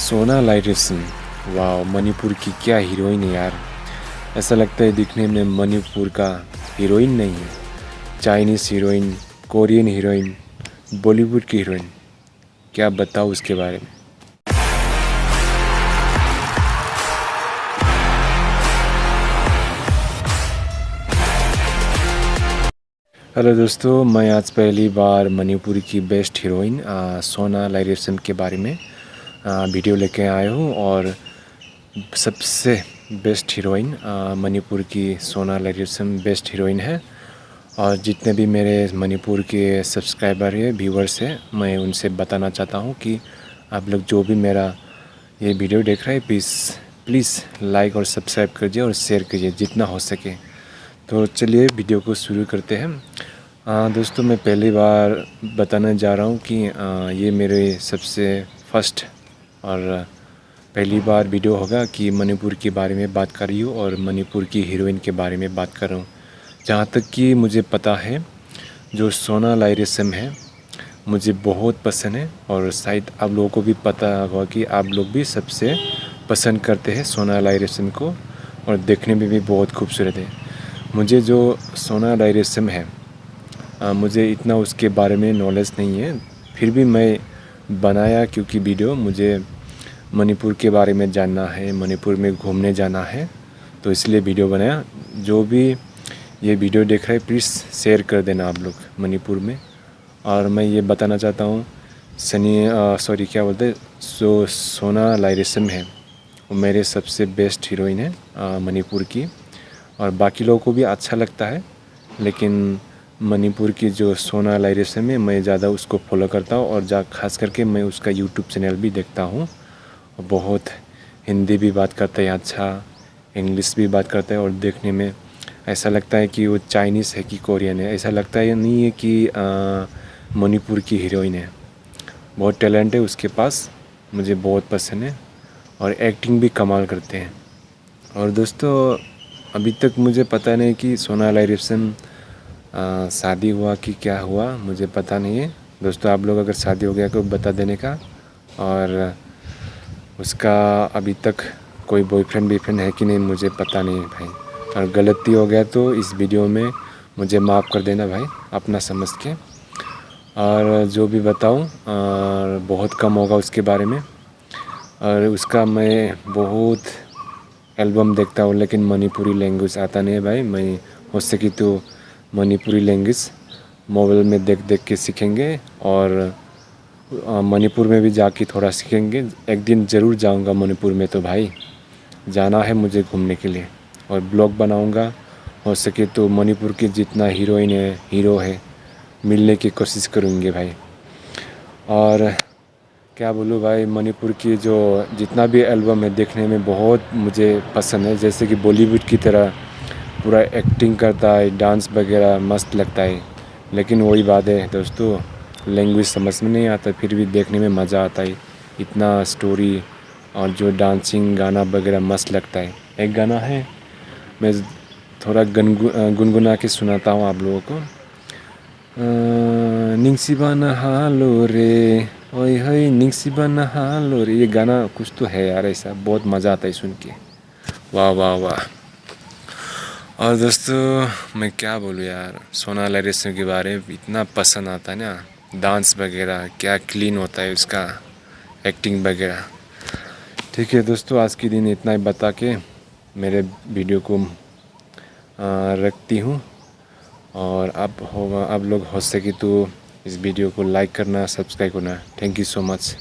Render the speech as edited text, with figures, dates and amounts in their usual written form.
सोना लाइरेसन, वाह मणिपुर की क्या हीरोइन है यार। ऐसा लगता है दिखने में मणिपुर का हीरोइन नहीं है, Chinese heroine, Korean heroine, Bollywood की हीरोइन। क्या बताऊँ उसके बारे में। हेलो दोस्तों, मैं आज पहली बार मणिपुर की बेस्ट हीरोइन सोना लाइरेसन के बारे में वीडियो लेके आया हूँ। और सबसे बेस्ट हीरोइन मणिपुर की सोना लाइरेसन बेस्ट हीरोइन है। और जितने भी मेरे मणिपुर के सब्सक्राइबर है, व्यूवर्स हैं, मैं उनसे बताना चाहता हूँ कि आप लोग जो भी मेरा ये वीडियो देख रहे हैं, प्लीज़ लाइक और सब्सक्राइब कीजिए और शेयर कीजिए जितना हो सके। तो चलिए वीडियो को शुरू करते हैं। दोस्तों, मैं पहली बार बताने जा रहा हूँ कि ये मेरे सबसे फर्स्ट और पहली बार वीडियो होगा कि मणिपुर के बारे में बात कर रही हूँ और मणिपुर की हीरोइन के बारे में बात कर रहा हूँ। जहाँ तक कि मुझे पता है, जो सोना लाइरेसन है मुझे बहुत पसंद है। और शायद आप लोगों को भी पता होगा कि आप लोग भी सबसे पसंद करते हैं सोना लाइरेसन को, और देखने में भी बहुत खूबसूरत है। मुझे जो सोना लाइरेसन है, मुझे इतना उसके बारे में नॉलेज नहीं है, फिर भी मैं बनाया क्योंकि वीडियो मुझे मणिपुर के बारे में जानना है, मणिपुर में घूमने जाना है, तो इसलिए वीडियो बनाया। जो भी ये वीडियो देख रहे हैं, प्लीज़ शेयर कर देना आप लोग मणिपुर में। और मैं ये बताना चाहता हूँ, जो सोना लाइरेसन है वो मेरे सबसे बेस्ट हीरोइन है मणिपुर की। और बाकी लोगों को भी अच्छा लगता है, लेकिन मणिपुर की जो सोना लाइरेसन में मैं ज़्यादा उसको फॉलो करता हूँ। और खास करके मैं उसका यूट्यूब चैनल भी देखता हूँ। बहुत हिंदी भी बात करता है, अच्छा इंग्लिश भी बात करता है, और देखने में ऐसा लगता है कि वो चाइनीज़ है कि कोरियन है। ऐसा लगता है नहीं है कि मणिपुर की हीरोइन है। बहुत टैलेंट है उसके पास, मुझे बहुत पसंद है, और एक्टिंग भी कमाल करते हैं। और दोस्तों, अभी तक मुझे पता नहीं कि सोना लाइरेसन शादी हुआ कि क्या हुआ, मुझे पता नहीं है। दोस्तों, आप लोग अगर शादी हो गया तो बता देने का। और उसका अभी तक कोई बॉयफ्रेंड है कि नहीं, मुझे पता नहीं है भाई। और गलती हो गया तो इस वीडियो में मुझे माफ़ कर देना भाई, अपना समझ के। और जो भी बताऊं, और बहुत कम होगा उसके बारे में। और उसका मैं बहुत एल्बम देखता हूँ, लेकिन मणिपुरी लैंग्वेज आता नहीं है भाई। मैं हो सके तो मणिपुरी लैंग्वेज मोबाइल में देख देख के सीखेंगे, और मणिपुर में भी जाके थोड़ा सीखेंगे। एक दिन ज़रूर जाऊंगा मणिपुर में, तो भाई जाना है मुझे घूमने के लिए। और ब्लॉग बनाऊंगा, हो सके तो मणिपुर के जितना हीरोइन है, हीरो है, मिलने की कोशिश करूँगी भाई। और क्या बोलूँ भाई, मणिपुर की जो जितना भी एल्बम है देखने में बहुत मुझे पसंद है। जैसे कि बॉलीवुड की तरह पूरा एक्टिंग करता है, डांस वगैरह मस्त लगता है। लेकिन वही बात है दोस्तों, लैंग्वेज समझ में नहीं आता, फिर भी देखने में मज़ा आता है। इतना स्टोरी और जो डांसिंग गाना वगैरह मस्त लगता है। एक गाना है, मैं थोड़ा गुनगुना के सुनाता हूँ आप लोगों को। निंगसिबाना हालो रे, ओए होए निंगसिबाना हालो रे, ये गाना कुछ तो है यार, ऐसा बहुत मज़ा आता है सुन के। वाह वाह वाह। और दोस्तों, मैं क्या बोलूँ यार, सोना लाइरेसन के बारे में इतना पसंद आता है ना, डांस वगैरह क्या क्लीन होता है उसका, एक्टिंग वगैरह। ठीक है दोस्तों, आज के दिन इतना ही बता के मेरे वीडियो को रखती हूँ। और आप लोग हो सके तो इस वीडियो को लाइक करना, सब्सक्राइब करना। Thank you so much.